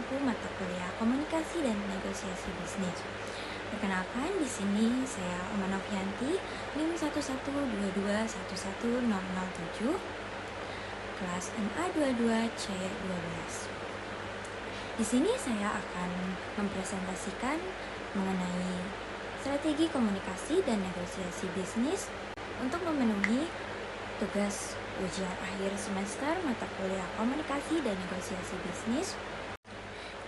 buku mata kuliah Komunikasi dan Negosiasi Bisnis. Perkenalkan, di sini saya Oma Novianti, NIM 112211007, kelas MA22C12. Di sini saya akan mempresentasikan mengenai strategi komunikasi dan negosiasi bisnis untuk memenuhi tugas ujian akhir semester mata kuliah Komunikasi dan Negosiasi Bisnis.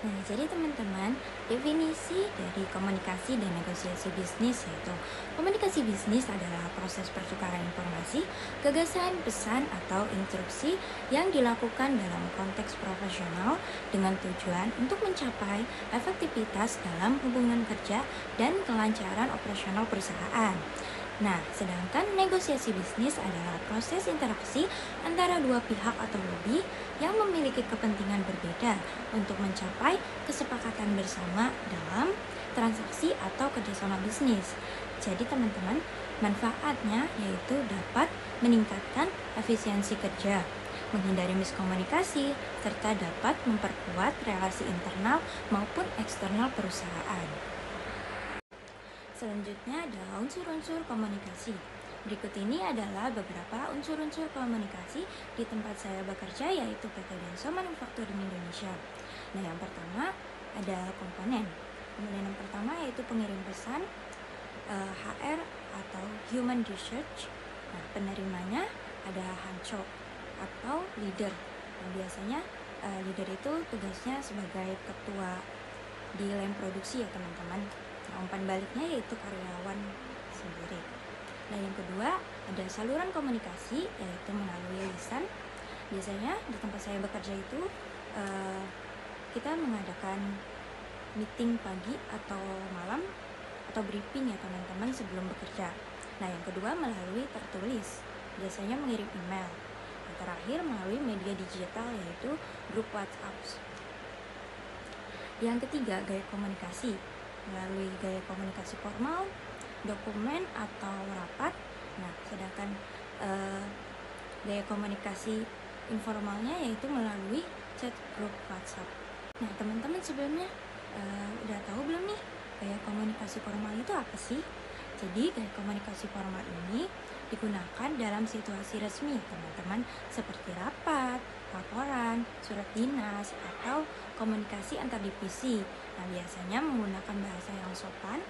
Nah, jadi teman-teman, definisi dari komunikasi dan negosiasi bisnis yaitu komunikasi bisnis adalah proses pertukaran informasi, gagasan, pesan, atau instruksi yang dilakukan dalam konteks profesional dengan tujuan untuk mencapai efektivitas dalam hubungan kerja dan kelancaran operasional perusahaan. Nah, sedangkan negosiasi bisnis adalah proses interaksi antara dua pihak atau lebih yang memiliki kepentingan berbeda untuk mencapai kesepakatan bersama dalam transaksi atau kerjasama bisnis. Jadi teman-teman, manfaatnya yaitu dapat meningkatkan efisiensi kerja, menghindari miskomunikasi, serta dapat memperkuat relasi internal maupun eksternal perusahaan. Selanjutnya adalah unsur-unsur komunikasi. Berikut ini adalah beberapa unsur-unsur komunikasi di tempat saya bekerja, yaitu PT Denso Manufacturing Indonesia. Nah, yang pertama ada komponen. Komponen yang pertama yaitu pengirim pesan, HR atau Human Research. Nah, penerimanya ada Hancho atau leader. Nah, biasanya leader itu tugasnya sebagai ketua di line produksi ya teman-teman. Nah, umpan baliknya yaitu karyawan sendiri. Nah, yang kedua ada saluran komunikasi yaitu melalui lisan. Biasanya di tempat saya bekerja itu kita mengadakan meeting pagi atau malam atau briefing ya teman-teman sebelum bekerja. Nah, yang kedua melalui tertulis, biasanya mengirim email. Yang terakhir melalui media digital yaitu grup WhatsApp. Yang ketiga gaya komunikasi, melalui gaya komunikasi formal, dokumen atau rapat. Nah, sedangkan gaya komunikasi informalnya yaitu melalui chat grup WhatsApp. Nah, teman-teman sebelumnya udah tahu belum nih gaya komunikasi formal itu apa sih? Jadi gaya komunikasi formal ini digunakan dalam situasi resmi teman-teman, seperti rapat, laporan, surat dinas, atau komunikasi antar divisi. Nah, biasanya menggunakan bahasa yang sopan,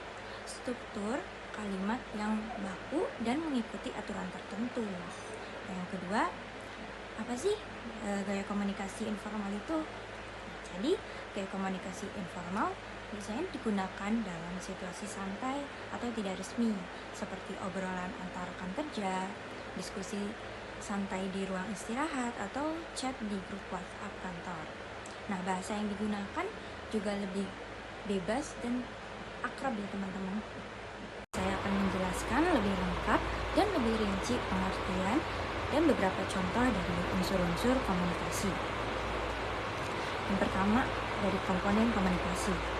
struktur kalimat yang baku, dan mengikuti aturan tertentu. Nah, yang kedua, apa sih gaya komunikasi informal itu? Jadi, gaya komunikasi informal biasanya digunakan dalam situasi santai atau tidak resmi, seperti obrolan antar rekan kerja, diskusi santai di ruang istirahat, atau chat di grup WhatsApp kantor. Nah, bahasa yang digunakan juga lebih bebas dan akrab ya teman-teman. Saya akan menjelaskan lebih lengkap dan lebih rinci pengertian dan beberapa contoh dari unsur-unsur komunikasi. Yang pertama, dari komponen komunikasi.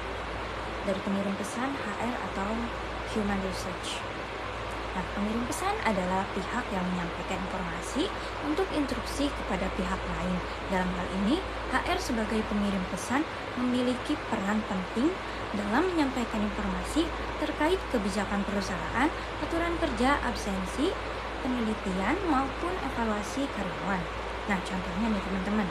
Dari pengirim pesan, HR atau Human Research. Nah, pengirim pesan adalah pihak yang menyampaikan informasi untuk instruksi kepada pihak lain. Dalam hal ini, HR sebagai pengirim pesan memiliki peran penting dalam menyampaikan informasi terkait kebijakan perusahaan, aturan kerja, absensi, penelitian, maupun evaluasi karyawan. Nah, contohnya nih teman-teman,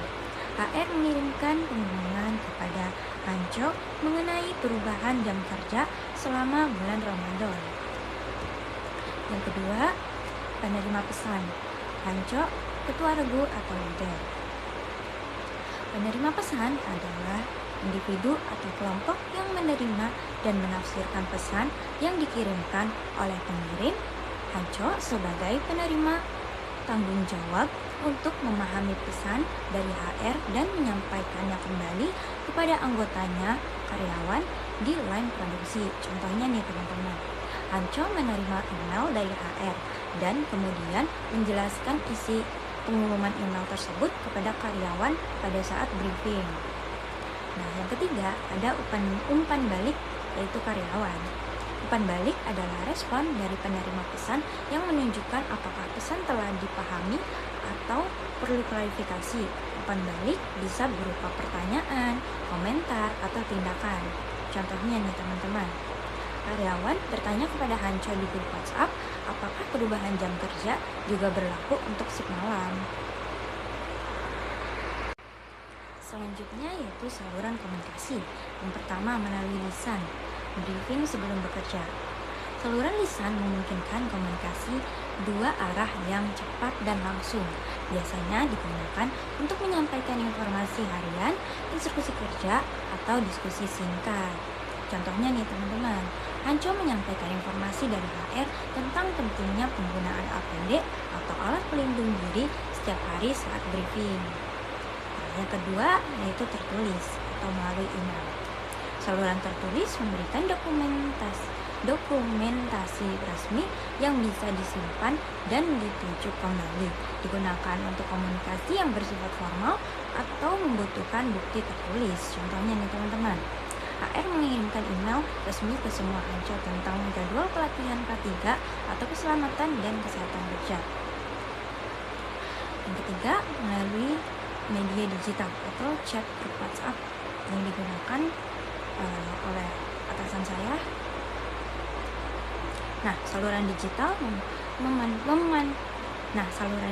HR mengirimkan pengumuman kepada Hancho mengenai perubahan jam kerja selama bulan Ramadan. Yang kedua, penerima pesan. Hancho, ketua regu atau leader. Penerima pesan adalah individu atau kelompok yang menerima dan menafsirkan pesan yang dikirimkan oleh pengirim. Hancho sebagai penerima tanggung jawab untuk memahami pesan dari HR dan menyampaikannya kembali kepada anggotanya, karyawan di line produksi. Contohnya nih teman-teman, Hancho menerima email dari HR dan kemudian menjelaskan isi pengumuman email tersebut kepada karyawan pada saat briefing. Nah, yang ketiga ada umpan balik, yaitu karyawan. Umpan balik adalah respon dari penerima pesan yang menunjukkan apakah pesan telah dipahami atau perlu klarifikasi. Umpan balik bisa berupa pertanyaan, komentar, atau tindakan. Contohnya nih teman-teman, karyawan bertanya kepada Hancho di grup WhatsApp, apakah perubahan jam kerja juga berlaku untuk shift malam. Selanjutnya yaitu saluran komunikasi. Yang pertama melalui lisan, briefing sebelum bekerja. Saluran lisan memungkinkan komunikasi dua arah yang cepat dan langsung. Biasanya digunakan untuk menyampaikan informasi harian, instruksi kerja, atau diskusi singkat. Contohnya nih teman-teman, Hancho menyampaikan informasi dari HR tentang pentingnya penggunaan APD atau alat pelindung diri setiap hari saat briefing. Yang kedua yaitu tertulis atau melalui email. Saluran tertulis memberikan dokumentasi resmi yang bisa disimpan dan ditunjuk kembali, digunakan untuk komunikasi yang bersifat formal atau membutuhkan bukti tertulis. Contohnya nih teman-teman, HR mengirimkan email resmi ke semua Hancho tentang jadwal pelatihan K3 atau keselamatan dan kesehatan kerja. Yang ketiga melalui media digital atau chat grup WhatsApp yang digunakan oleh atasan saya. Nah, saluran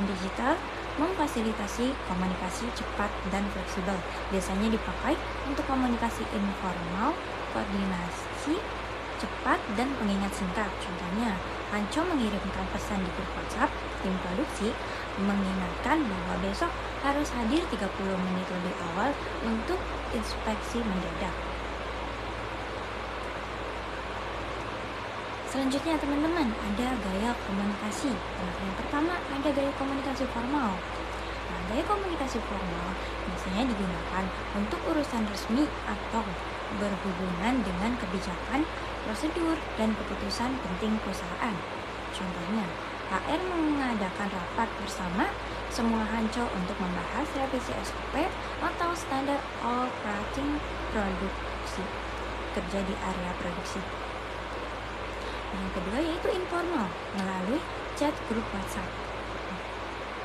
digital memfasilitasi komunikasi cepat dan fleksibel. Biasanya dipakai untuk komunikasi informal, koordinasi cepat, dan pengingat singkat. Contohnya, Hancho mengirimkan pesan di grup WhatsApp tim produksi mengingatkan bahwa besok harus hadir 30 menit lebih awal untuk inspeksi mendadak. Selanjutnya teman-teman, ada gaya komunikasi. Yang pertama ada gaya komunikasi formal. Nah, gaya komunikasi formal biasanya digunakan untuk urusan resmi atau berhubungan dengan kebijakan, prosedur, dan keputusan penting perusahaan. Contohnya, HR mengadakan rapat bersama semua Hancho untuk membahas revisi SOP atau standar operating produksi kerja di area produksi. Yang kedua yaitu informal melalui chat grup WhatsApp.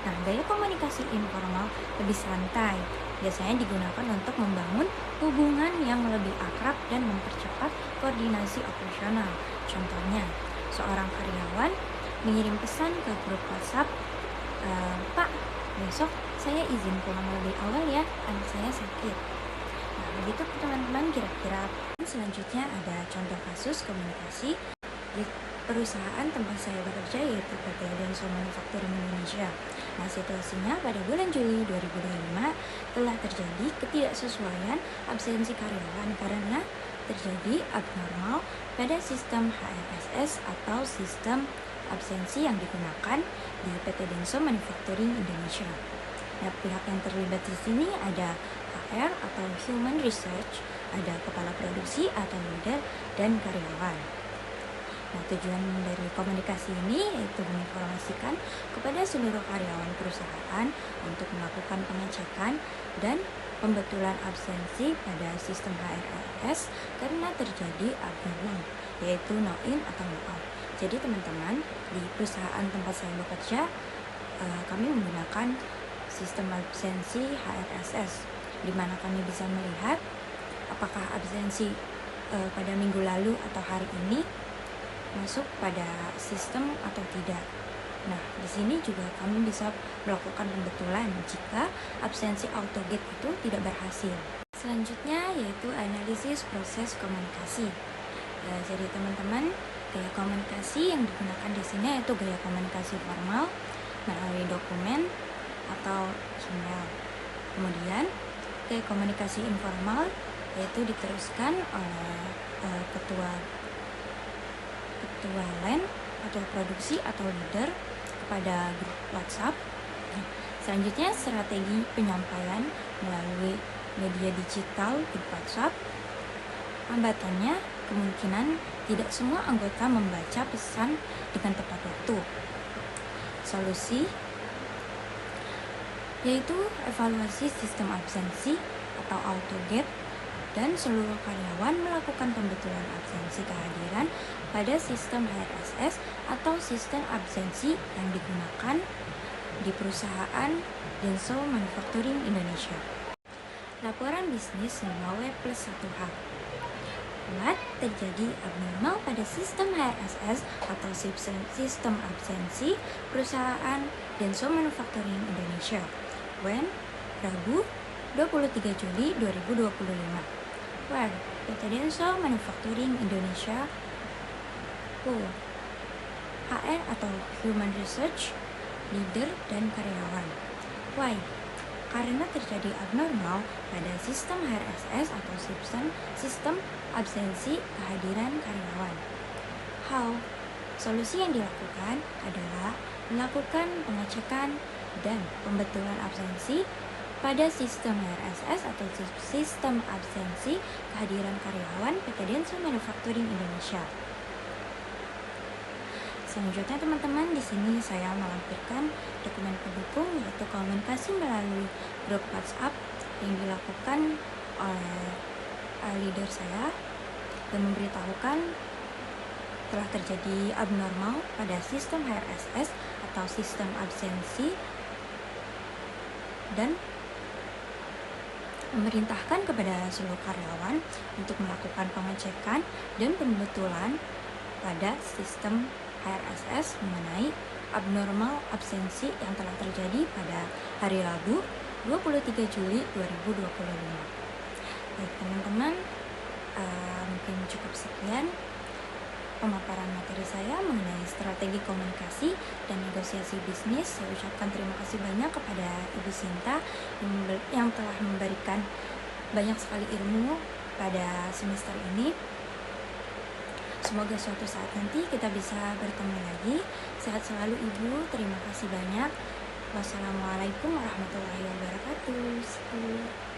Nah, gaya komunikasi informal lebih santai, biasanya digunakan untuk membangun hubungan yang lebih akrab dan mempercepat koordinasi operasional. Contohnya, seorang karyawan mengirim pesan ke grup WhatsApp, Pak, besok saya izin pulang lebih awal ya, anak saya sakit. Nah, begitu teman-teman kira-kira. Selanjutnya ada contoh kasus komunikasi di perusahaan tempat saya bekerja, yaitu PT Denso Manufacturing Indonesia. Nah, situasinya pada bulan Juli 2025 telah terjadi ketidaksesuaian absensi karyawan karena terjadi abnormal pada sistem HRSS atau sistem absensi yang digunakan di PT Denso Manufacturing Indonesia. Nah, pihak yang terlibat di sini ada HR atau Human Research, ada kepala produksi atau leader, dan karyawan. Nah, tujuan dari komunikasi ini yaitu menginformasikan kepada seluruh karyawan perusahaan untuk melakukan pengecekan dan pembetulan absensi pada sistem HRIS karena terjadi abnormal, yaitu no in atau no out. Jadi teman-teman, di perusahaan tempat saya bekerja, kami menggunakan sistem absensi HRSS, di mana kami bisa melihat apakah absensi pada minggu lalu atau hari ini masuk pada sistem atau tidak. Nah, di sini juga kami bisa melakukan pembetulan jika absensi autogate itu tidak berhasil. Selanjutnya yaitu analisis proses komunikasi. Jadi teman-teman, gaya komunikasi yang digunakan di sini yaitu gaya komunikasi formal melalui dokumen atau email. Kemudian gaya komunikasi informal yaitu diteruskan oleh ketua LAN atau produksi atau leader kepada grup WhatsApp. Selanjutnya strategi penyampaian melalui media digital grup WhatsApp. Hambatannya kemungkinan tidak semua anggota membaca pesan dengan tepat waktu. Solusi yaitu evaluasi sistem absensi atau autogate dan seluruh karyawan melakukan pembetulan absensi kehadiran pada sistem HRSS atau sistem absensi yang digunakan di perusahaan Denso Manufacturing Indonesia. Laporan bisnis 5W+1H. Telah terjadi abnormal pada sistem HRSS atau sistem absensi perusahaan Denso Manufacturing Indonesia when Rabu 23 Juli 2025 where PT Denso Manufacturing Indonesia HR atau Human Research Leader dan karyawan. Why? Karena terjadi abnormal pada sistem HRSS atau sistem absensi kehadiran karyawan. How? Solusi yang dilakukan adalah melakukan pengecekan dan pembetulan absensi pada sistem HRSS atau sistem absensi kehadiran karyawan PT Denso Manufacturing Indonesia. Selanjutnya teman-teman, di sini saya melampirkan dokumen pendukung yaitu komunikasi melalui grup WhatsApp yang dilakukan oleh leader saya dan memberitahukan telah terjadi abnormal pada sistem HRSS atau sistem absensi dan memerintahkan kepada seluruh karyawan untuk melakukan pengecekan dan pembetulan pada sistem HRSS mengenai abnormal absensi yang telah terjadi pada hari Rabu 23 Juli 2025. Baik teman-teman, mungkin cukup sekian pemaparan materi saya mengenai strategi komunikasi dan negosiasi bisnis. Saya ucapkan terima kasih banyak kepada Ibu Sinta yang telah memberikan banyak sekali ilmu pada semester ini. Semoga suatu saat nanti kita bisa bertemu lagi. Sehat selalu Ibu, terima kasih banyak. Wassalamualaikum warahmatullahi wabarakatuh.